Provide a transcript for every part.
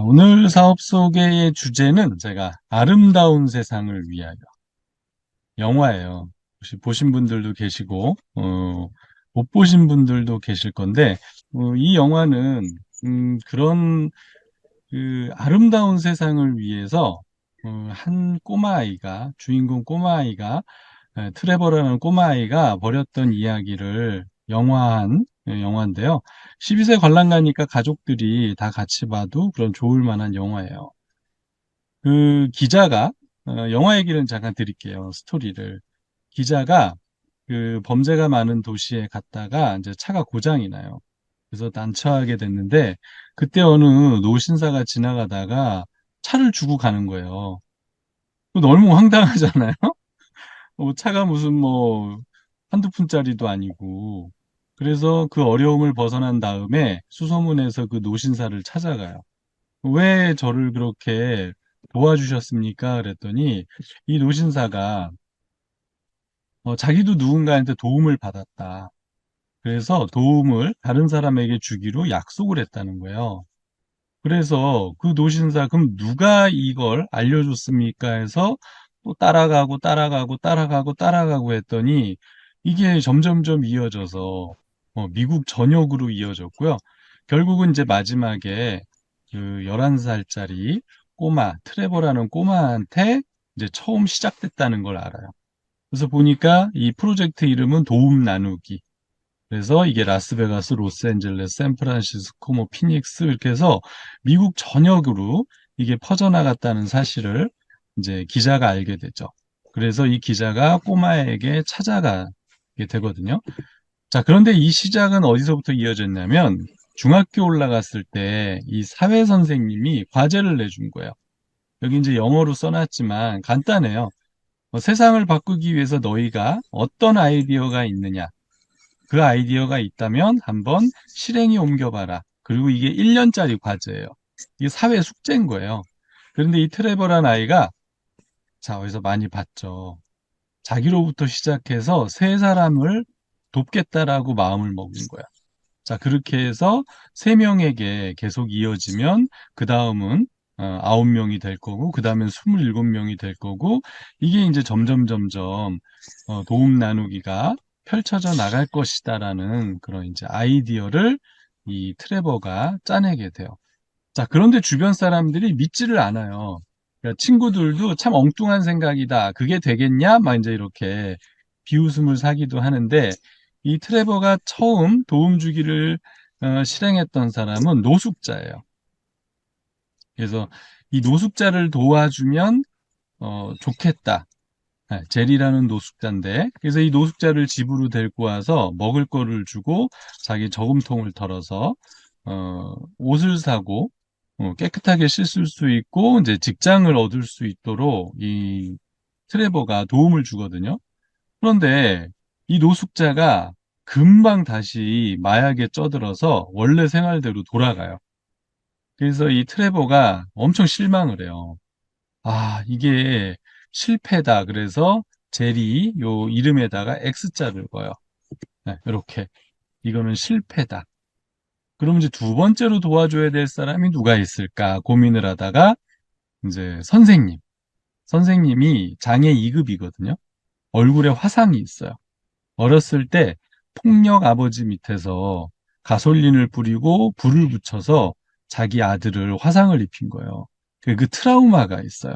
오늘 사업 소개의 주제는 제가 아름다운 세상을 위하여 영화예요. 혹시 보신 분들도 계시고, 못 보신 분들도 계실 건데, 이 영화는 그런 그 아름다운 세상을 위해서 한 꼬마아이가, 주인공 꼬마아이가, 트레버라는 꼬마아이가 벌였던 이야기를 영화한 영화인데요. 12세 관람가니까 가족들이 다 같이 봐도 그런 좋을 만한 영화예요. 그 기자가 영화 얘기는 잠깐 드릴게요. 스토리를. 기자가 그 범죄가 많은 도시에 갔다가 이제 차가 고장이 나요. 그래서 난처하게 됐는데 그때 어느 노신사가 지나가다가 차를 주고 가는 거예요. 너무 황당하잖아요. 차가 무슨 뭐 한두 푼짜리도 아니고. 그래서 그 어려움을 벗어난 다음에 수소문해서 그 노신사를 찾아가요. 왜 저를 그렇게 도와주셨습니까? 그랬더니 이 노신사가 자기도 누군가한테 도움을 받았다. 그래서 도움을 다른 사람에게 주기로 약속을 했다는 거예요. 그래서 그 노신사, 그럼 누가 이걸 알려줬습니까? 해서 또 따라가고 따라가고 따라가고 따라가고 했더니 이게 점점점 이어져서 미국 전역으로 이어졌고요. 결국은 이제 마지막에 그 11살짜리 꼬마, 트레버라는 꼬마한테 이제 처음 시작됐다는 걸 알아요. 그래서 보니까 이 프로젝트 이름은 도움 나누기. 그래서 이게 라스베가스, 로스앤젤레스, 샌프란시스코, 뭐 피닉스 이렇게 해서 미국 전역으로 이게 퍼져나갔다는 사실을 이제 기자가 알게 되죠. 그래서 이 기자가 꼬마에게 찾아가게 되거든요. 자, 그런데 이 시작은 어디서부터 이어졌냐면 중학교 올라갔을 때 이 사회 선생님이 과제를 내준 거예요. 여기 이제 영어로 써놨지만 간단해요. 세상을 바꾸기 위해서 너희가 어떤 아이디어가 있느냐? 그 아이디어가 있다면 한번 실행에 옮겨봐라. 그리고 이게 1년짜리 과제예요. 이게 사회 숙제인 거예요. 그런데 이 트레버란 아이가 자, 어디서 많이 봤죠. 자기로부터 시작해서 세 사람을 돕겠다라고 마음을 먹은 거야. 자, 그렇게 해서 세 명에게 계속 이어지면 그 다음은 9명이 될 거고, 그 다음엔 27명이 될 거고, 이게 이제 점점 도움 나누기가 펼쳐져 나갈 것이다라는 그런 이제 아이디어를 이 트레버가 짜내게 돼요. 자, 그런데 주변 사람들이 믿지를 않아요. 그러니까 친구들도 참 엉뚱한 생각이다. 그게 되겠냐? 막 이제 이렇게 비웃음을 사기도 하는데 이 트레버가 처음 도움 주기를 실행했던 사람은 노숙자예요. 그래서 이 노숙자를 도와주면 좋겠다. 제리라는 노숙자인데 그래서 이 노숙자를 집으로 데리고 와서 먹을 거를 주고 자기 저금통을 털어서 옷을 사고 깨끗하게 씻을 수 있고 이제 직장을 얻을 수 있도록 이 트레버가 도움을 주거든요. 그런데 이 노숙자가 금방 다시 마약에 쩌들어서 원래 생활대로 돌아가요. 그래서 이 트레버가 엄청 실망을 해요. 이게 실패다. 그래서 제리 요 이름에다가 X자를 넣어요. 네, 이렇게. 이거는 실패다. 그럼 이제 두 번째로 도와줘야 될 사람이 누가 있을까 고민을 하다가 이제 선생님. 선생님이 장애 2급이거든요. 얼굴에 화상이 있어요. 어렸을 때 폭력 아버지 밑에서 가솔린을 뿌리고 불을 붙여서 자기 아들을 화상을 입힌 거예요. 그 트라우마가 있어요.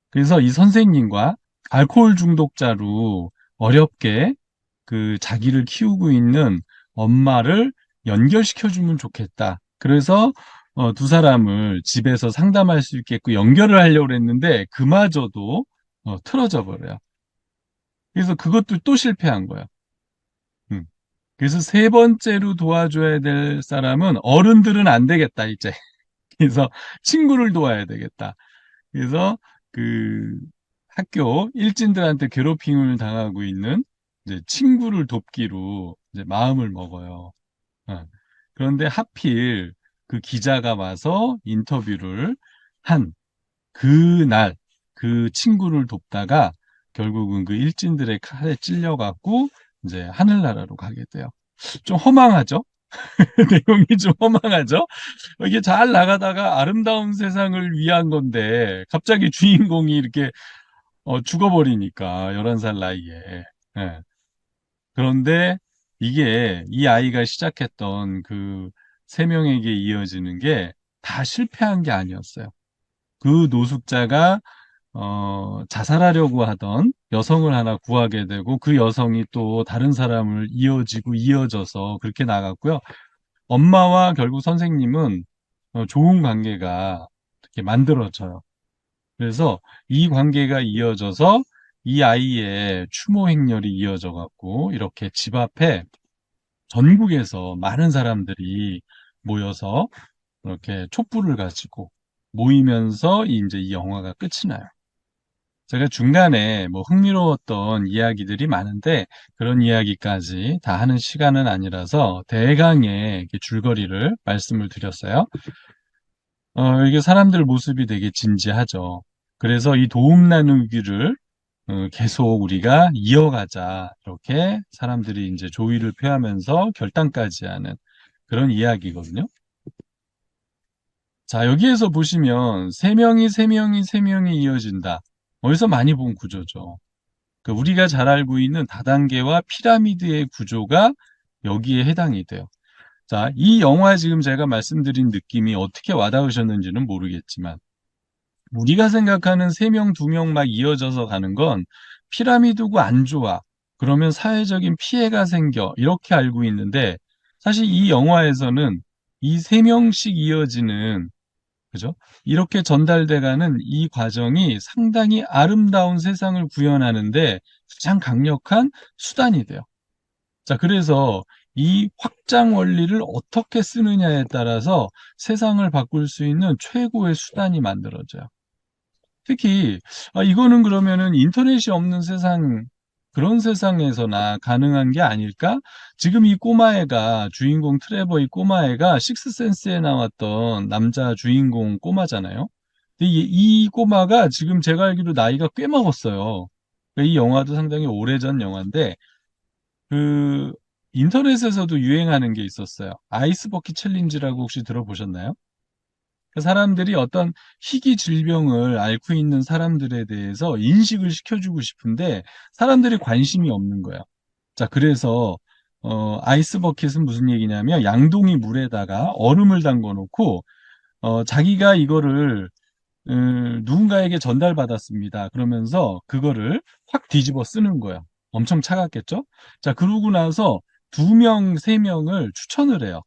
그래서 이 선생님과 알코올 중독자로 어렵게 그 자기를 키우고 있는 엄마를 연결시켜주면 좋겠다. 그래서 두 사람을 집에서 상담할 수 있게끔 연결을 하려고 했는데 그마저도 틀어져 버려요. 그래서 그것도 또 실패한 거예요. 음. 그래서 세 번째로 도와줘야 될 사람은 어른들은 안 되겠다, 이제. 그래서 친구를 도와야 되겠다. 그래서 그 학교 일진들한테 괴롭힘을 당하고 있는 이제 친구를 돕기로 이제 마음을 먹어요. 어. 그런데 하필 그 기자가 와서 인터뷰를 한 그날 그 친구를 돕다가 결국은 그 일진들의 칼에 찔려갖고 이제 하늘나라로 가게 돼요. 좀 허망하죠? 내용이 좀 허망하죠? 이게 잘 나가다가 아름다운 세상을 위한 건데, 갑자기 주인공이 이렇게 죽어버리니까, 11살 나이에. 예. 그런데 이게 이 아이가 시작했던 그 세 명에게 이어지는 게 다 실패한 게 아니었어요. 그 노숙자가 자살하려고 하던 여성을 하나 구하게 되고 그 여성이 또 다른 사람을 이어지고 이어져서 그렇게 나갔고요. 엄마와 결국 선생님은 좋은 관계가 이렇게 만들어져요. 그래서 이 관계가 이어져서 이 아이의 추모 행렬이 이어져 갖고 이렇게 집 앞에 전국에서 많은 사람들이 모여서 이렇게 촛불을 가지고 모이면서 이제 이 영화가 끝이 나요. 제가 중간에 뭐 흥미로웠던 이야기들이 많은데 그런 이야기까지 다 하는 시간은 아니라서 대강의 이렇게 줄거리를 말씀을 드렸어요. 이게 사람들 모습이 되게 진지하죠. 그래서 이 도움 나누기를 계속 우리가 이어가자. 이렇게 사람들이 이제 조의를 표하면서 결단까지 하는 그런 이야기거든요. 자, 여기에서 보시면 세 명이 이어진다. 어디서 많이 본 구조죠. 우리가 잘 알고 있는 다단계와 피라미드의 구조가 여기에 해당이 돼요. 자, 이 영화 지금 제가 말씀드린 느낌이 어떻게 와닿으셨는지는 모르겠지만 우리가 생각하는 세 명, 두 명 막 이어져서 가는 건 피라미드고 안 좋아. 그러면 사회적인 피해가 생겨. 이렇게 알고 있는데 사실 이 영화에서는 이 세 명씩 이어지는 그죠? 이렇게 전달돼가는 이 과정이 상당히 아름다운 세상을 구현하는데 가장 강력한 수단이 돼요. 자, 그래서 이 확장 원리를 어떻게 쓰느냐에 따라서 세상을 바꿀 수 있는 최고의 수단이 만들어져요. 특히 이거는 그러면은 인터넷이 없는 세상 그런 세상에서나 가능한 게 아닐까? 지금 이 꼬마애가 주인공 트레버 이 꼬마애가 식스센스에 나왔던 남자 주인공 꼬마잖아요. 근데 이 꼬마가 지금 제가 알기로 나이가 꽤 먹었어요. 그러니까 이 영화도 상당히 오래전 영화인데 그 인터넷에서도 유행하는 게 있었어요. 아이스 버킷 챌린지라고 혹시 들어보셨나요? 사람들이 어떤 희귀 질병을 앓고 있는 사람들에 대해서 인식을 시켜주고 싶은데 사람들이 관심이 없는 거예요. 자, 그래서 아이스 버킷은 무슨 얘기냐면 양동이 물에다가 얼음을 담궈 놓고 자기가 이거를 누군가에게 전달받았습니다. 그러면서 그거를 확 뒤집어 쓰는 거예요. 엄청 차갑겠죠? 자, 그러고 나서 두 명, 세 명을 추천을 해요.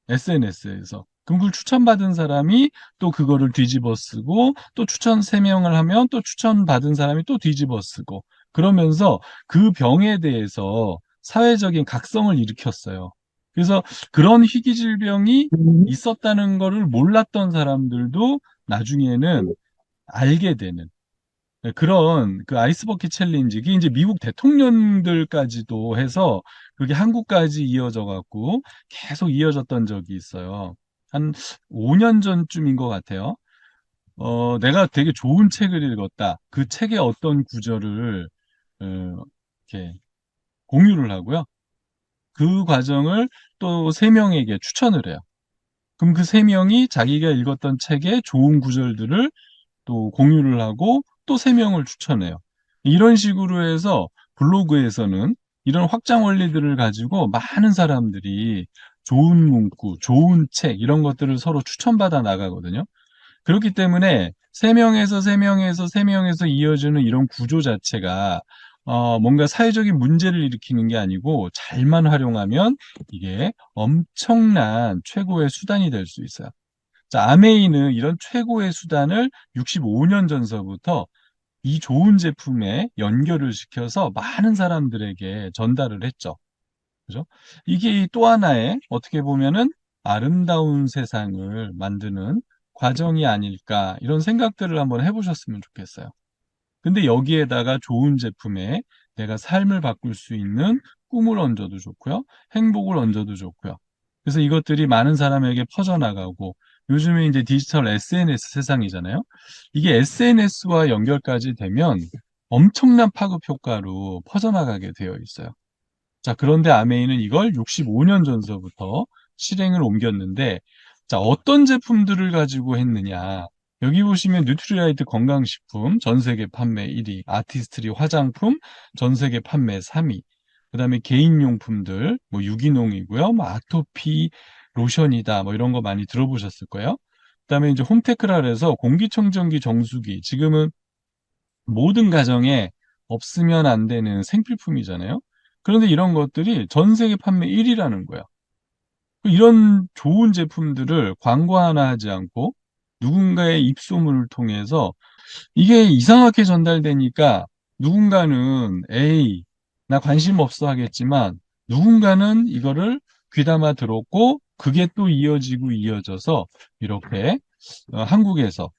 SNS에서. 그럼 그걸 추천받은 사람이 또 그거를 뒤집어 쓰고 또 추천 3명을 하면 또 추천받은 사람이 또 뒤집어 쓰고 그러면서 그 병에 대해서 사회적인 각성을 일으켰어요. 그래서 그런 희귀 질병이 있었다는 거를 몰랐던 사람들도 나중에는 알게 되는 그런 그 아이스버킷 챌린지, 이게 이제 미국 대통령들까지도 해서 그게 한국까지 이어져 갖고 계속 이어졌던 적이 있어요. 한 5년 전쯤인 것 같아요. 내가 되게 좋은 책을 읽었다. 그 책의 어떤 구절을 어, 이렇게 공유를 하고요. 그 과정을 또 세 명에게 추천을 해요. 그럼 그 세 명이 자기가 읽었던 책의 좋은 구절들을 또 공유를 하고 또 세 명을 추천해요. 이런 식으로 해서 블로그에서는 이런 확장 원리들을 가지고 많은 사람들이 좋은 문구, 좋은 책 이런 것들을 서로 추천받아 나가거든요. 그렇기 때문에 세 명에서 이어지는 이런 구조 자체가 뭔가 사회적인 문제를 일으키는 게 아니고 잘만 활용하면 이게 엄청난 최고의 수단이 될 수 있어요. 자, 아메이는 이런 최고의 수단을 65년 전서부터 이 좋은 제품에 연결을 시켜서 많은 사람들에게 전달을 했죠. 그죠? 이게 또 하나의 어떻게 보면은 아름다운 세상을 만드는 과정이 아닐까 이런 생각들을 한번 해보셨으면 좋겠어요. 근데 여기에다가 좋은 제품에 내가 삶을 바꿀 수 있는 꿈을 얹어도 좋고요. 행복을 얹어도 좋고요. 그래서 이것들이 많은 사람에게 퍼져나가고 요즘에 이제 디지털 SNS 세상이잖아요. 이게 SNS와 연결까지 되면 엄청난 파급 효과로 퍼져나가게 되어 있어요. 자, 그런데 아메이는 이걸 65년 전서부터 실행을 옮겼는데, 자, 어떤 제품들을 가지고 했느냐. 여기 보시면 뉴트리라이트 건강식품 전 세계 판매 1위, 아티스트리 화장품 전 세계 판매 3위, 그 다음에 개인용품들, 뭐 유기농이고요, 뭐 아토피 로션이다, 뭐 이런 거 많이 들어보셨을 거예요. 그 다음에 이제 홈테크랄에서 공기청정기 정수기, 지금은 모든 가정에 없으면 안 되는 생필품이잖아요. 그런데 이런 것들이 전 세계 판매 1위라는 거야. 이런 좋은 제품들을 광고 하나 하지 않고 누군가의 입소문을 통해서 이게 이상하게 전달되니까 누군가는 에이, 나 관심 없어 하겠지만 누군가는 이거를 귀담아 들었고 그게 또 이어지고 이어져서 이렇게 한국에서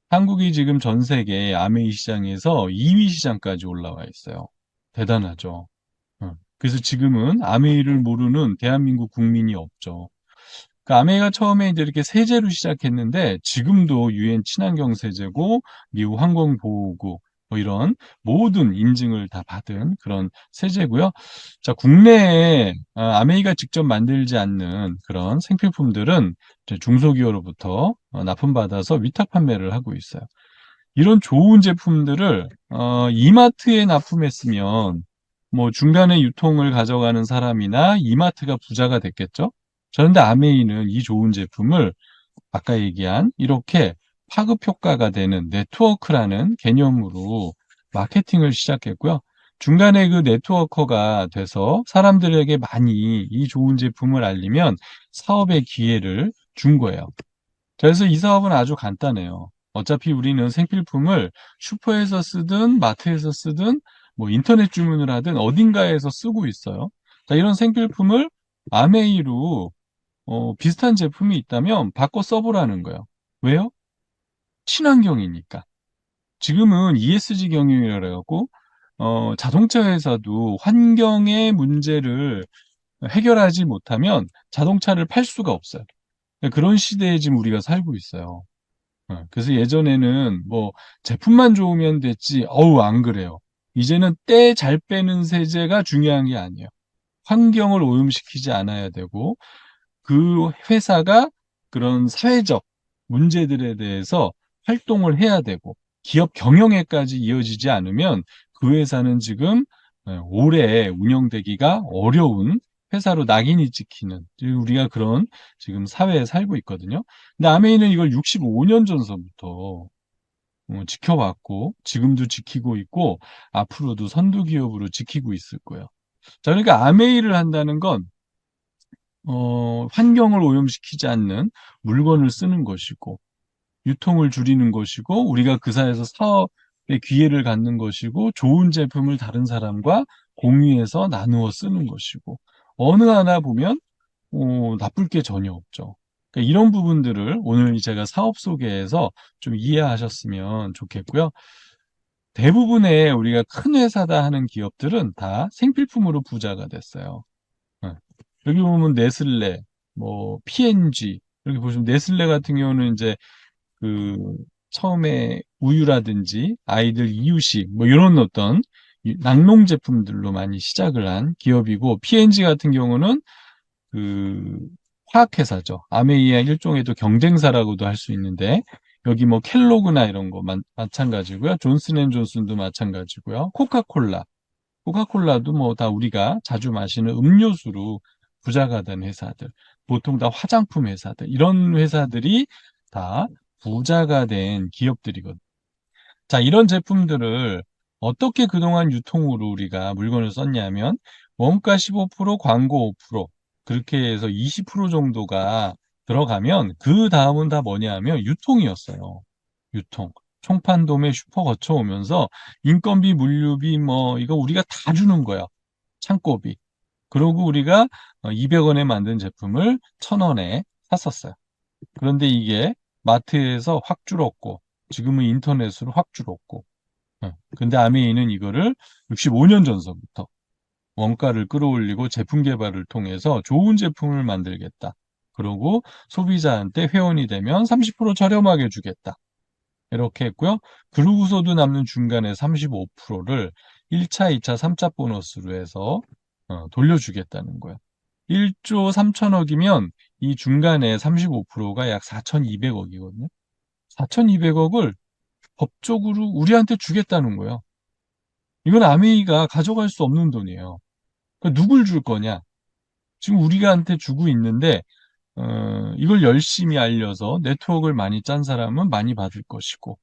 한국이 지금 전 세계 아메이 시장에서 2위 시장까지 올라와 있어요. 대단하죠. 그래서 지금은 아메이를 모르는 대한민국 국민이 없죠. 그 아메이가 처음에 이제 이렇게 세제로 시작했는데 지금도 유엔 친환경 세제고 미국 환경보호구 뭐 이런 모든 인증을 다 받은 그런 세제고요. 자, 국내에 아메이가 직접 만들지 않는 그런 생필품들은 이제 중소기업으로부터 납품받아서 위탁 판매를 하고 있어요. 이런 좋은 제품들을 이마트에 납품했으면 뭐 중간에 유통을 가져가는 사람이나 이마트가 부자가 됐겠죠. 그런데 아메이는 이 좋은 제품을 아까 얘기한 이렇게 파급 효과가 되는 네트워크라는 개념으로 마케팅을 시작했고요. 중간에 그 네트워커가 돼서 사람들에게 많이 이 좋은 제품을 알리면 사업의 기회를 준 거예요. 그래서 이 사업은 아주 간단해요. 어차피 우리는 생필품을 슈퍼에서 쓰든 마트에서 쓰든 뭐 인터넷 주문을 하든 어딘가에서 쓰고 있어요. 자, 이런 생필품을 아메이로 비슷한 제품이 있다면 바꿔 써보라는 거예요. 왜요? 친환경이니까. 지금은 ESG 경영이라고 해갖고 자동차 회사도 환경의 문제를 해결하지 못하면 자동차를 팔 수가 없어요. 그런 시대에 지금 우리가 살고 있어요. 그래서 예전에는 뭐 제품만 좋으면 됐지, 어우, 안 그래요. 이제는 때 잘 빼는 세제가 중요한 게 아니에요. 환경을 오염시키지 않아야 되고, 그 회사가 그런 사회적 문제들에 대해서 활동을 해야 되고, 기업 경영에까지 이어지지 않으면 그 회사는 지금 오래 운영되기가 어려운 회사로 낙인이 찍히는 우리가 그런 지금 사회에 살고 있거든요. 근데 아메이는 이걸 65년 전서부터 지켜왔고 지금도 지키고 있고 앞으로도 선도 기업으로 지키고 있을 거예요. 자, 그러니까 아메이를 한다는 건 환경을 오염시키지 않는 물건을 쓰는 것이고 유통을 줄이는 것이고 우리가 그 사회에서 사업의 기회를 갖는 것이고 좋은 제품을 다른 사람과 공유해서 나누어 쓰는 것이고 어느 하나 보면 나쁠 게 전혀 없죠. 그러니까 이런 부분들을 오늘 제가 사업 소개에서 좀 이해하셨으면 좋겠고요. 대부분의 우리가 큰 회사다 하는 기업들은 다 생필품으로 부자가 됐어요. 네. 여기 보면 네슬레, 뭐 P&G 이렇게 보시면 네슬레 같은 경우는 이제 그 처음에 우유라든지 아이들 이유식 뭐 이런 어떤 낙농 제품들로 많이 시작을 한 기업이고 P&G 같은 경우는 그 화학회사죠. 아메이의 일종의 또 경쟁사라고도 할 수 있는데 여기 뭐 켈로그나 이런 거 마찬가지고요. 존슨앤존슨도 마찬가지고요. 코카콜라도 뭐 다 우리가 자주 마시는 음료수로 부자가 된 회사들, 보통 다 화장품 회사들, 이런 회사들이 다 부자가 된 기업들이거든요. 자, 이런 제품들을 어떻게 그동안 유통으로 우리가 물건을 썼냐면 원가 15%, 광고 5%, 그렇게 해서 20% 정도가 들어가면 그 다음은 다 뭐냐 하면 유통이었어요. 유통. 총판도매 슈퍼 거쳐오면서 인건비, 물류비 뭐 이거 우리가 다 주는 거야. 창고비. 그러고 우리가 200원에 만든 제품을 1000원에 샀었어요. 그런데 이게 마트에서 확 줄었고 지금은 인터넷으로 확 줄었고 근데 아메이는 이거를 65년 전서부터 원가를 끌어올리고 제품 개발을 통해서 좋은 제품을 만들겠다. 그러고 소비자한테 회원이 되면 30% 저렴하게 주겠다. 이렇게 했고요. 그러고서도 남는 중간에 35%를 1차, 2차, 3차 보너스로 해서 돌려주겠다는 거야. 1조 3천억이면 이 중간에 35%가 약 4,200억이거든요. 4,200억을 법적으로 우리한테 주겠다는 거예요. 이건 아메이가 가져갈 수 없는 돈이에요. 그러니까 누굴 줄 거냐? 지금 우리가한테 주고 있는데 이걸 열심히 알려서 네트워크를 많이 짠 사람은 많이 받을 것이고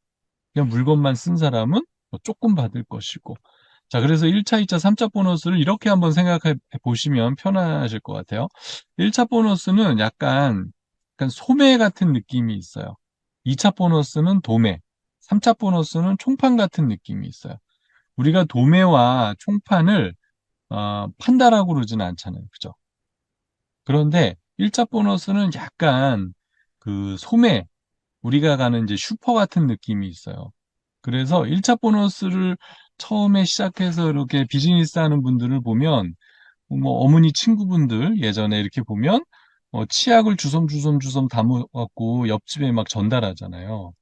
그냥 물건만 쓴 사람은 조금 받을 것이고 자, 그래서 1차, 2차, 3차 보너스를 이렇게 한번 생각해 보시면 편하실 것 같아요. 1차 보너스는 약간 소매 같은 느낌이 있어요. 2차 보너스는 도매, 3차 보너스는 총판 같은 느낌이 있어요. 우리가 도매와 총판을 판다라고 그러지는 않잖아요. 그죠? 그런데 1차 보너스는 약간 그 소매, 우리가 가는 이제 슈퍼 같은 느낌이 있어요. 그래서 1차 보너스를 처음에 시작해서 이렇게 비즈니스 하는 분들을 보면, 뭐, 어머니 친구분들 예전에 이렇게 보면, 치약을 주섬주섬 담아갖고 옆집에 막 전달하잖아요.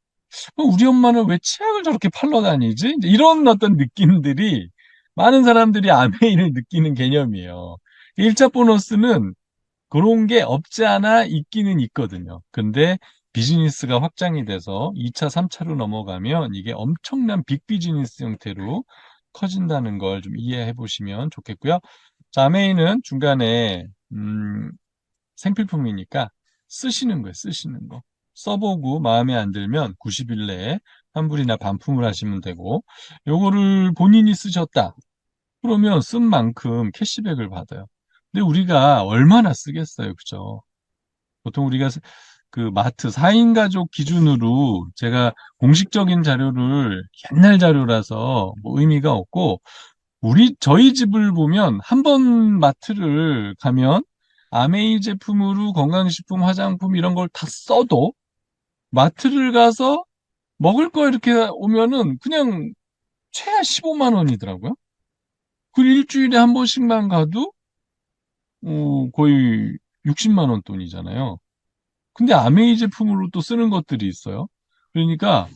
우리 엄마는 왜 치약을 저렇게 팔러 다니지? 이제 이런 어떤 느낌들이 많은 사람들이 아메이를 느끼는 개념이에요. 1차 보너스는 그런 게 없지 않아 있기는 있거든요. 근데 비즈니스가 확장이 돼서 2차, 3차로 넘어가면 이게 엄청난 빅 비즈니스 형태로 커진다는 걸 좀 이해해 보시면 좋겠고요. 자, 아메이는 중간에 생필품이니까 쓰시는 거예요. 쓰시는 거. 써보고 마음에 안 들면 90일 내에 환불이나 반품을 하시면 되고 요거를 본인이 쓰셨다. 그러면 쓴 만큼 캐시백을 받아요. 근데 우리가 얼마나 쓰겠어요. 그죠? 보통 우리가 그 마트 4인 가족 기준으로 제가 공식적인 자료를 옛날 자료라서 뭐 의미가 없고 저희 집을 보면 한 번 마트를 가면 아메이 제품으로 건강식품, 화장품 이런 걸 다 써도 마트를 가서 먹을 거 이렇게 오면은 그냥 최하 15만 원이더라고요. 그 일주일에 한 번씩만 가도 거의 60만 원 돈이잖아요. 근데 아메이 제품으로 또 쓰는 것들이 있어요. 그러니까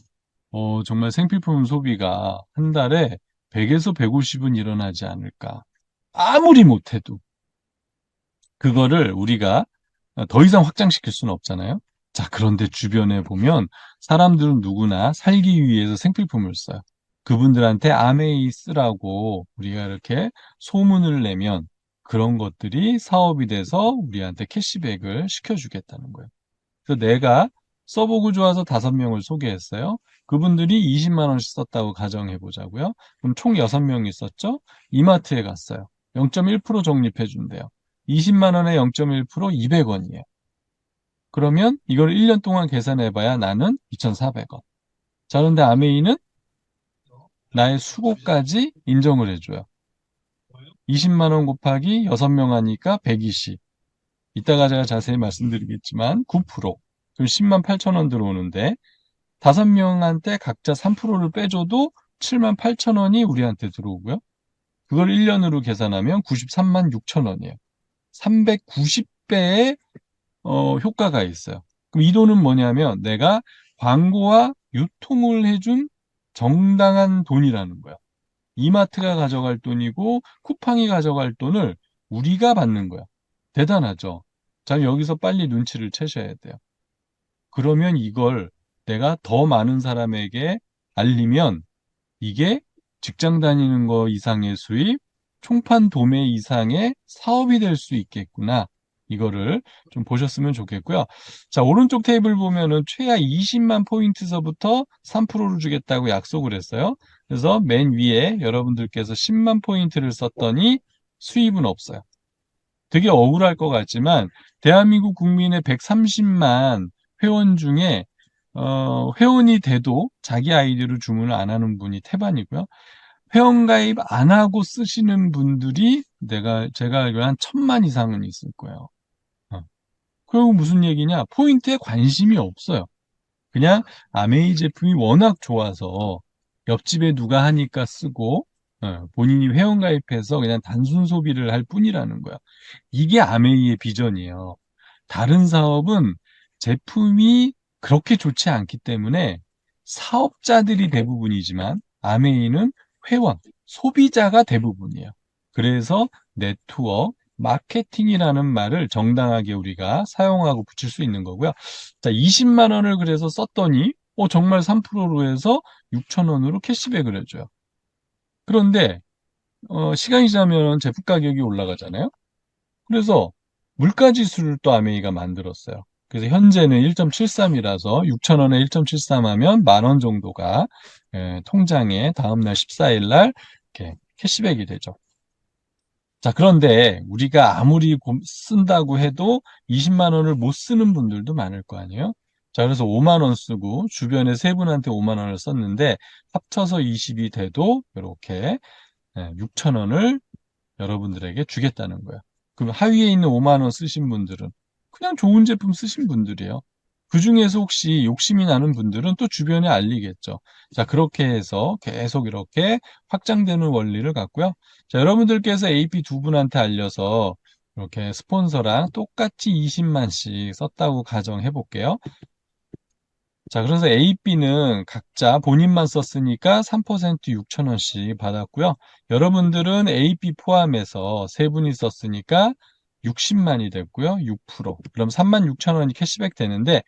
정말 생필품 소비가 한 달에 100에서 150은 일어나지 않을까. 아무리 못해도. 그거를 우리가 더 이상 확장시킬 수는 없잖아요. 자, 그런데 주변에 보면 사람들은 누구나 살기 위해서 생필품을 써요. 그분들한테 아메이 쓰라고 우리가 이렇게 소문을 내면 그런 것들이 사업이 돼서 우리한테 캐시백을 시켜주겠다는 거예요. 그래서 내가 써보고 좋아서 5명을 소개했어요. 그분들이 20만 원씩 썼다고 가정해 보자고요. 그럼 총 6명이 썼죠? 이마트에 갔어요. 0.1% 적립해 준대요. 20만 원에 0.1% 200원이에요. 그러면 이걸 1년 동안 계산해 봐야 나는 2,400원. 자, 그런데 아메이는 나의 수고까지 인정을 해줘요. 20만 원 곱하기 6명 하니까 120. 이따가 제가 자세히 말씀드리겠지만 9%. 그럼 10만 8천 원 들어오는데 5명한테 각자 3%를 빼줘도 7만 8천 원이 우리한테 들어오고요. 그걸 1년으로 계산하면 93만 6천 원이에요. 390배의 효과가 있어요. 그럼 이 돈은 뭐냐면 내가 광고와 유통을 해준 정당한 돈이라는 거야. 이마트가 가져갈 돈이고 쿠팡이 가져갈 돈을 우리가 받는 거야. 대단하죠? 자, 여기서 빨리 눈치를 채셔야 돼요. 그러면 이걸 내가 더 많은 사람에게 알리면 이게 직장 다니는 거 이상의 수입, 총판 도매 이상의 사업이 될 수 있겠구나. 이거를 좀 보셨으면 좋겠고요. 자, 오른쪽 테이블 보면은 최하 20만 포인트서부터 3%를 주겠다고 약속을 했어요. 그래서 맨 위에 여러분들께서 10만 포인트를 썼더니 수입은 없어요. 되게 억울할 것 같지만 대한민국 국민의 130만 회원 중에 회원이 돼도 자기 아이디로 주문을 안 하는 분이 태반이고요. 회원가입 안 하고 쓰시는 분들이 제가 알기로 한 1,000만 이상은 있을 거예요. 그리고 무슨 얘기냐? 포인트에 관심이 없어요. 그냥 아메이 제품이 워낙 좋아서 옆집에 누가 하니까 쓰고 본인이 회원가입해서 그냥 단순 소비를 할 뿐이라는 거야. 이게 아메이의 비전이에요. 다른 사업은 제품이 그렇게 좋지 않기 때문에 사업자들이 대부분이지만 아메이는 회원, 소비자가 대부분이에요. 그래서 네트워크, 마케팅이라는 말을 정당하게 우리가 사용하고 붙일 수 있는 거고요. 자, 20만 원을 그래서 썼더니 정말 3%로 해서 6천 원으로 캐시백을 해줘요. 그런데 시간이 지나면 제품 가격이 올라가잖아요. 그래서 물가 지수를 또 아메이가 만들었어요. 그래서 현재는 1.73이라서 6천 원에 1.73 하면 10,000원 정도가 통장에 다음날 14일 날 이렇게 캐시백이 되죠. 자, 그런데 우리가 아무리 쓴다고 해도 20만 원을 못 쓰는 분들도 많을 거 아니에요? 자, 그래서 5만 원 쓰고 주변에 세 분한테 5만 원을 썼는데 합쳐서 20이 돼도 이렇게 6천 원을 여러분들에게 주겠다는 거예요. 그럼 하위에 있는 5만 원 쓰신 분들은 그냥 좋은 제품 쓰신 분들이에요. 그 중에서 혹시 욕심이 나는 분들은 또 주변에 알리겠죠. 자, 그렇게 해서 계속 이렇게 확장되는 원리를 갖고요. 자, 여러분들께서 AP 두 분한테 알려서 이렇게 스폰서랑 똑같이 20만씩 썼다고 가정해 볼게요. 자, 그래서 A, B는 각자 본인만 썼으니까 3% 6천 원씩 받았고요. 여러분들은 A, B 포함해서 세 분이 썼으니까 60만이 됐고요. 6%. 그럼 3만 6천 원이 캐시백 되는데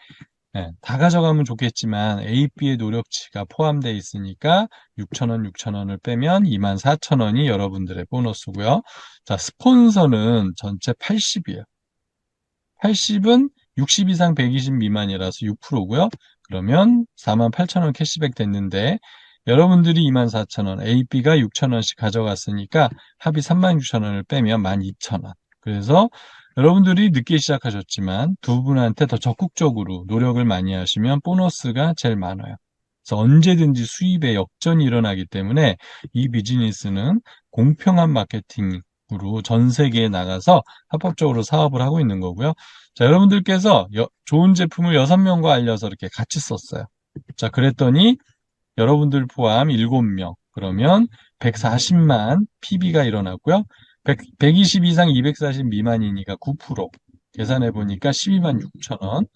다 가져가면 좋겠지만 A, B의 노력치가 포함되어 있으니까 6천 원, 6천 원을 빼면 2만 4천 원이 여러분들의 보너스고요. 자, 스폰서는 전체 80이에요. 80은 60 이상 120 미만이라서 6%고요. 그러면 48,000원 캐시백 됐는데 여러분들이 24,000원, AB가 6,000원씩 가져갔으니까 합이 36,000원을 빼면 12,000원. 그래서 여러분들이 늦게 시작하셨지만 두 분한테 더 적극적으로 노력을 많이 하시면 보너스가 제일 많아요. 그래서 언제든지 수입에 역전이 일어나기 때문에 이 비즈니스는 공평한 마케팅으로 전 세계에 나가서 합법적으로 사업을 하고 있는 거고요. 자, 여러분들께서 좋은 제품을 6명과 알려서 이렇게 같이 썼어요. 자, 그랬더니 여러분들 포함 7명. 그러면 140만 PB가 일어났고요. 120 이상 240 미만이니까 9%. 계산해 보니까 12만 6천 원.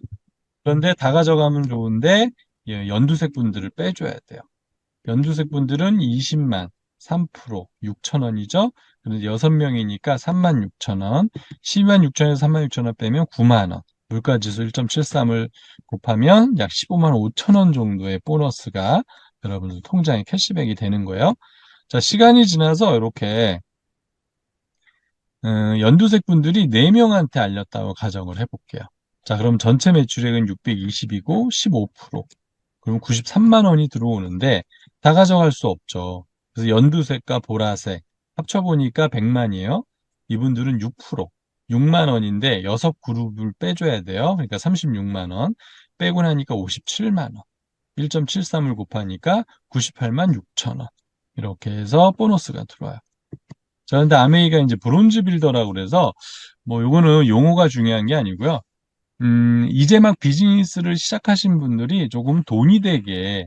그런데 다 가져가면 좋은데 연두색 분들을 빼줘야 돼요. 연두색 분들은 20만 3% 6천 원이죠. 그런데 6명이니까 3만 6천 원. 12만 6천 원에서 3만 6천 원 빼면 9만 원. 물가지수 1.73을 곱하면 약 15만 5천 원 정도의 보너스가 여러분들 통장에 캐시백이 되는 거예요. 자, 시간이 지나서 이렇게 연두색 분들이 4명한테 알렸다고 가정을 해볼게요. 자, 그럼 전체 매출액은 620이고 15%. 그럼 93만 원이 들어오는데 다 가져갈 수 없죠. 그래서 연두색과 보라색 합쳐보니까 100만이에요. 이분들은 6%, 6만 원인데 6그룹을 빼줘야 돼요. 그러니까 36만 원. 빼고 나니까 57만 원. 1.73을 곱하니까 98만 6천 원. 이렇게 해서 보너스가 들어와요. 자, 근데 아메이가 이제 브론즈 빌더라고 그래서 요거는 용어가 중요한 게 아니고요. 이제 막 비즈니스를 시작하신 분들이 조금 돈이 되게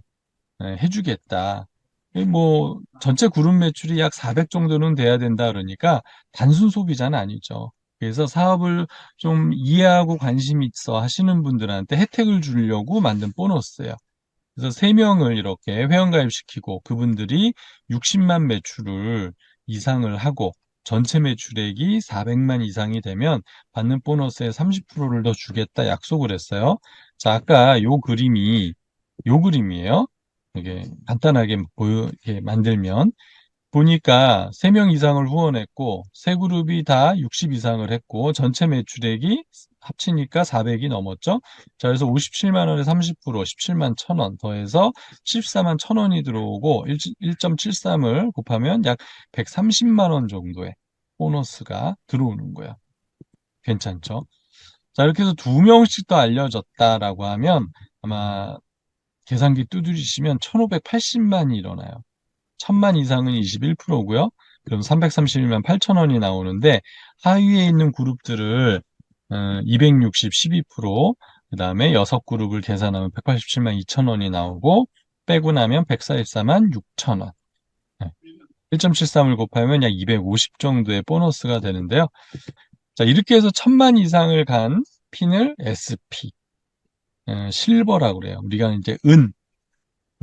해주겠다. 전체 그룹 매출이 약 400 정도는 돼야 된다 그러니까 단순 소비자는 아니죠. 그래서 사업을 좀 이해하고 관심 있어 하시는 분들한테 혜택을 주려고 만든 보너스예요. 그래서 3명을 이렇게 회원가입시키고 그분들이 60만 매출을 이상을 하고 전체 매출액이 400만 이상이 되면 받는 보너스의 30%를 더 주겠다 약속을 했어요. 자, 아까 요 그림이에요. 이게 간단하게 이렇게 만들면 보니까 3명 이상을 후원했고 세 그룹이 다 60 이상을 했고 전체 매출액이 합치니까 400이 넘었죠. 자, 그래서 57만 원에 30% 17만 1,000원 더해서 14만 1,000원이 들어오고 1.73을 곱하면 약 130만 원 정도의 보너스가 들어오는 거예요. 괜찮죠? 자, 이렇게 해서 2명씩 더 알려졌다라고 하면 아마 계산기 두드리시면 1,580만이 일어나요. 1,000만 이상은 21%고요. 그럼 331만 8천 원이 나오는데 하위에 있는 그룹들을 260, 12%, 그 다음에 6그룹을 계산하면 187만 2천 원이 나오고 빼고 나면 144만 6천 원. 1.73을 곱하면 약 250 정도의 보너스가 되는데요. 자, 이렇게 해서 1,000만 이상을 간 핀을 SP, 실버라고 그래요. 우리가 이제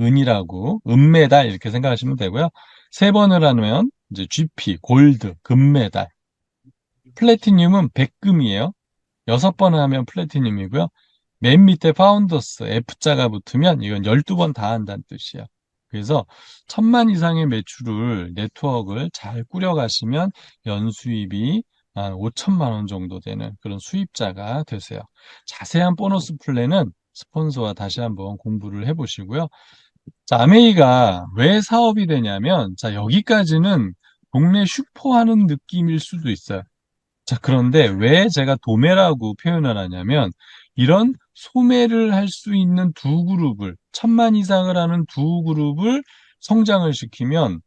은이라고, 은메달 이렇게 생각하시면 되고요. 3번을 하면 이제 GP, 골드, 금메달. 플래티늄은 100금이에요. 6번 하면 플래티늄이고요. 맨 밑에 파운더스 F자가 붙으면 이건 12번 다 한다는 뜻이야. 그래서 1000만 이상의 매출을 네트워크를 잘 꾸려가시면 연수입이 한 5천만 원 정도 되는 그런 수입자가 되세요. 자세한 보너스 플랜은 스폰서와 다시 한번 공부를 해보시고요. 자, 아메이가 왜 사업이 되냐면, 자, 여기까지는 동네 슈퍼 하는 느낌일 수도 있어요. 자, 그런데 왜 제가 도매라고 표현을 하냐면, 이런 소매를 할 수 있는 두 그룹을, 1000만 이상을 하는 두 그룹을 성장을 시키면,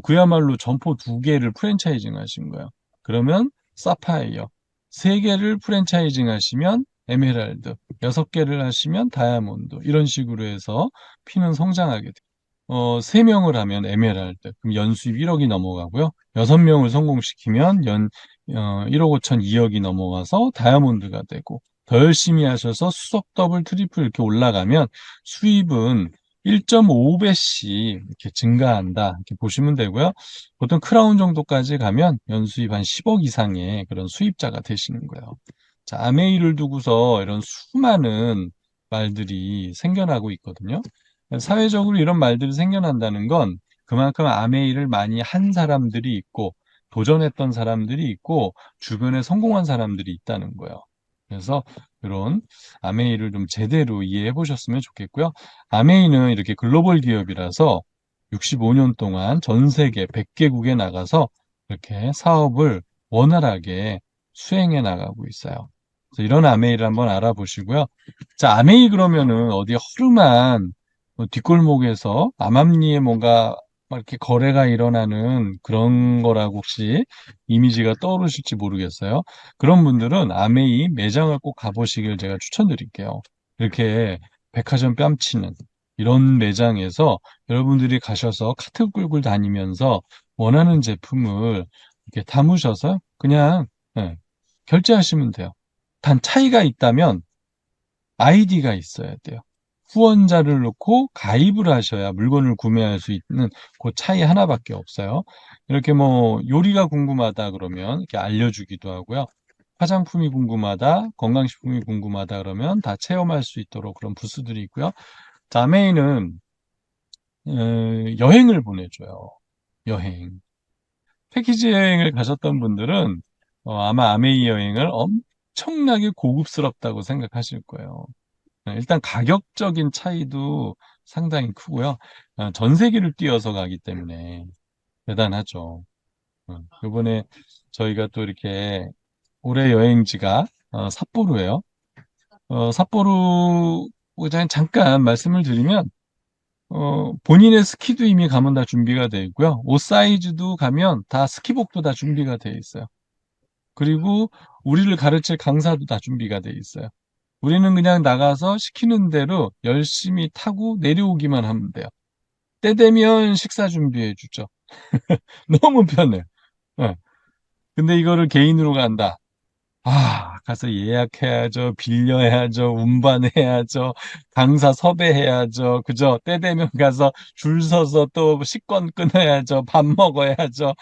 그야말로 점포 2개를 프랜차이징 하신 거예요. 그러면 사파이어, 3개를 프랜차이징 하시면 에메랄드, 6개를 하시면 다이아몬드, 이런 식으로 해서 피는 성장하게 돼요. 3명을 하면 에메랄드, 그럼 연수입 1억이 넘어가고요. 6명을 성공시키면 1억 5천 2억이 넘어와서 다이아몬드가 되고, 더 열심히 하셔서 수석 더블 트리플 이렇게 올라가면 수입은 1.5배씩 이렇게 증가한다. 이렇게 보시면 되고요. 보통 크라운 정도까지 가면 연수입 한 10억 이상의 그런 수입자가 되시는 거예요. 자, 아메이를 두고서 이런 수많은 말들이 생겨나고 있거든요. 사회적으로 이런 말들이 생겨난다는 건 그만큼 아메이를 많이 한 사람들이 있고 도전했던 사람들이 있고 주변에 성공한 사람들이 있다는 거예요. 그래서 이런 아메이를 좀 제대로 이해해 보셨으면 좋겠고요. 아메이는 이렇게 글로벌 기업이라서 65년 동안 전 세계 100개국에 나가서 이렇게 사업을 원활하게 수행해 나가고 있어요. 그래서 이런 아메이를 한번 알아보시고요. 자, 아메이 그러면은 어디 허름한 뒷골목에서 암암리에 뭔가 막 이렇게 거래가 일어나는 그런 거라고 혹시 이미지가 떠오르실지 모르겠어요. 그런 분들은 아메이 매장을 꼭 가보시길 제가 추천드릴게요. 이렇게 백화점 뺨치는 이런 매장에서 여러분들이 가셔서 카트 끌고 다니면서 원하는 제품을 이렇게 담으셔서 그냥 예, 결제하시면 돼요. 단 차이가 있다면 아이디가 있어야 돼요. 후원자를 넣고 가입을 하셔야 물건을 구매할 수 있는 그 차이 하나밖에 없어요. 이렇게 뭐 요리가 궁금하다 그러면 이렇게 알려주기도 하고요. 화장품이 궁금하다, 건강식품이 궁금하다 그러면 다 체험할 수 있도록 그런 부스들이 있고요. 자메이는 여행을 보내줘요. 여행. 패키지 여행을 가셨던 분들은 아마 아메이 여행을 엄청나게 고급스럽다고 생각하실 거예요. 일단 가격적인 차이도 상당히 크고요. 전 세계를 뛰어서 가기 때문에 대단하죠. 이번에 저희가 또 이렇게 올해 여행지가 삿포로예요. 삿포로 그냥 잠깐 말씀을 드리면 본인의 스키도 이미 가면 다 준비가 되어 있고요. 옷 사이즈도 가면 다 스키복도 다 준비가 되어 있어요. 그리고 우리를 가르칠 강사도 다 준비가 되어 있어요. 우리는 그냥 나가서 시키는 대로 열심히 타고 내려오기만 하면 돼요. 때 되면 식사 준비해 주죠. 너무 편해요. 예. 근데 이거를 개인으로 간다. 가서 예약해야죠. 빌려야죠. 운반해야죠. 강사 섭외해야죠. 그죠? 때 되면 가서 줄 서서 또 식권 끊어야죠. 밥 먹어야죠.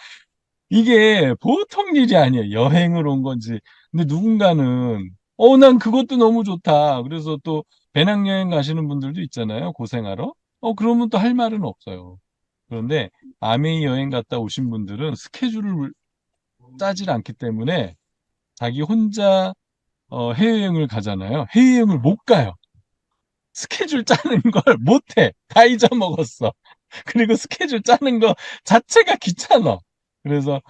이게 보통 일이 아니에요. 여행을 온 건지. 근데 누군가는, 난 그것도 너무 좋다. 그래서 또 배낭여행 가시는 분들도 있잖아요. 고생하러. 그러면 또 할 말은 없어요. 그런데 아메이 여행 갔다 오신 분들은 스케줄을 짜질 않기 때문에 자기 혼자 해외여행을 가잖아요. 해외여행을 못 가요. 스케줄 짜는 걸 못해. 다 잊어먹었어. 그리고 스케줄 짜는 거 자체가 귀찮아. 그래서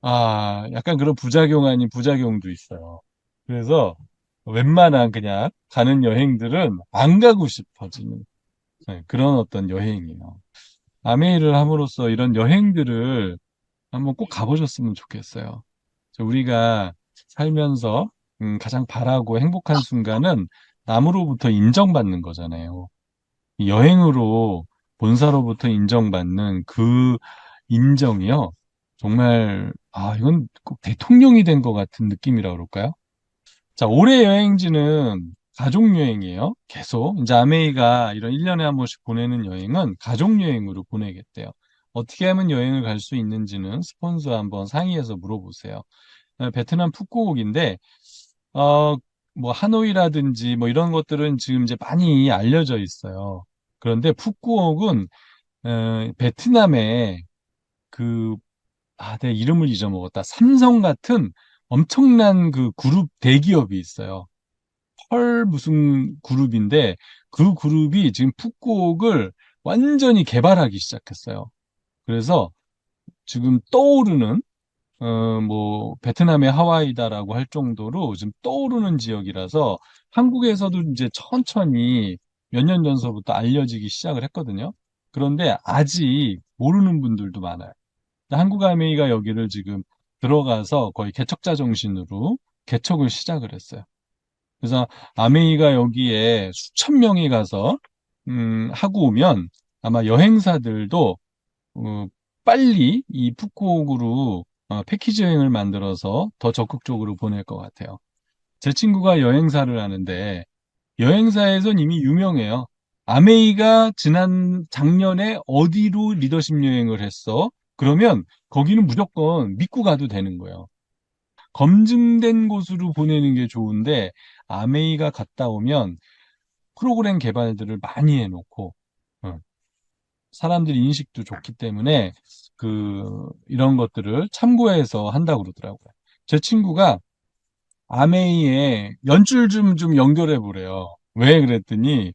약간 그런 부작용 아닌 부작용도 있어요. 그래서 웬만한 그냥 가는 여행들은 안 가고 싶어지는 그런 어떤 여행이에요. 아메이를 함으로써 이런 여행들을 한번 꼭 가보셨으면 좋겠어요. 우리가 살면서 가장 바라고 행복한 순간은 남으로부터 인정받는 거잖아요. 이 여행으로 본사로부터 인정받는 그 인정이요. 정말, 이건 꼭 대통령이 된 것 같은 느낌이라 그럴까요? 자, 올해 여행지는 가족 여행이에요. 계속. 이제 아메이가 이런 1년에 한 번씩 보내는 여행은 가족 여행으로 보내겠대요. 어떻게 하면 여행을 갈 수 있는지는 스폰서 한번 상의해서 물어보세요. 베트남 푸꾸옥인데, 어, 뭐 하노이라든지 뭐 이런 것들은 지금 이제 많이 알려져 있어요. 그런데 푸꾸옥은 베트남의 그, 내 이름을 잊어먹었다. 삼성 같은 엄청난 그 그룹 대기업이 있어요. 펄 무슨 그룹인데 그 그룹이 지금 푸꾸옥을 완전히 개발하기 시작했어요. 그래서 지금 떠오르는 뭐 베트남의 하와이다라고 할 정도로 지금 떠오르는 지역이라서 한국에서도 이제 천천히 몇 년 전서부터 알려지기 시작을 했거든요. 그런데 아직 모르는 분들도 많아요. 한국 아메이가 여기를 지금 들어가서 거의 개척자 정신으로 개척을 시작을 했어요. 그래서 아메이가 여기에 수천 명이 가서 하고 오면 아마 여행사들도 어, 빨리 이 푸꾸옥으로 패키지 여행을 만들어서 더 적극적으로 보낼 것 같아요. 제 친구가 여행사를 하는데 여행사에선 이미 유명해요. 아메이가 지난 작년에 어디로 리더십 여행을 했어? 그러면 거기는 무조건 믿고 가도 되는 거예요. 검증된 곳으로 보내는 게 좋은데 아메이가 갔다 오면 프로그램 개발들을 많이 해놓고 어, 사람들이 인식도 좋기 때문에 이런 것들을 참고해서 한다고 그러더라고요. 제 친구가 아메이에 연줄 좀 연결해 보래요. 왜 그랬더니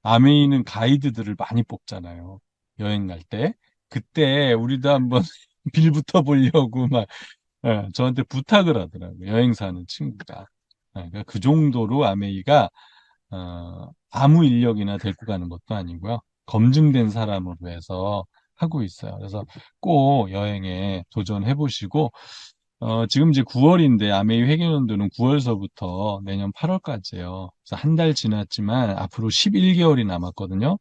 아메이는 가이드들을 많이 뽑잖아요. 여행 갈 때. 그때 우리도 한번 빌 붙어 보려고 막 저한테 부탁을 하더라고요. 여행사 하는 친구가. 그러니까 그 정도로 아메이가 아무 인력이나 데리고 가는 것도 아니고요. 검증된 사람으로 해서 하고 있어요. 그래서 꼭 여행에 도전해 보시고, 지금 이제 9월인데 아메이 회계연도는 9월서부터 내년 8월까지예요. 그래서 한 달 지났지만 앞으로 11개월이 남았거든요.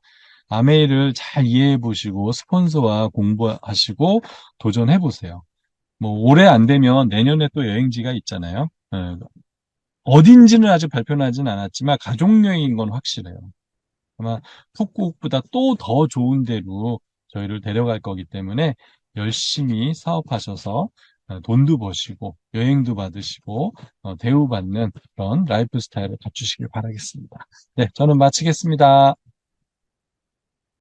아메이를 잘 이해해 보시고 스폰서와 공부하시고 도전해 보세요. 뭐 올해 안 되면 내년에 또 여행지가 있잖아요. 어딘지는 아직 발표는 하진 않았지만 가족 여행인 건 확실해요. 아마 푸꾸옥보다 또 더 좋은 데로 저희를 데려갈 거기 때문에 열심히 사업하셔서 돈도 버시고 여행도 받으시고 대우받는 그런 라이프 스타일을 갖추시길 바라겠습니다. 네, 저는 마치겠습니다.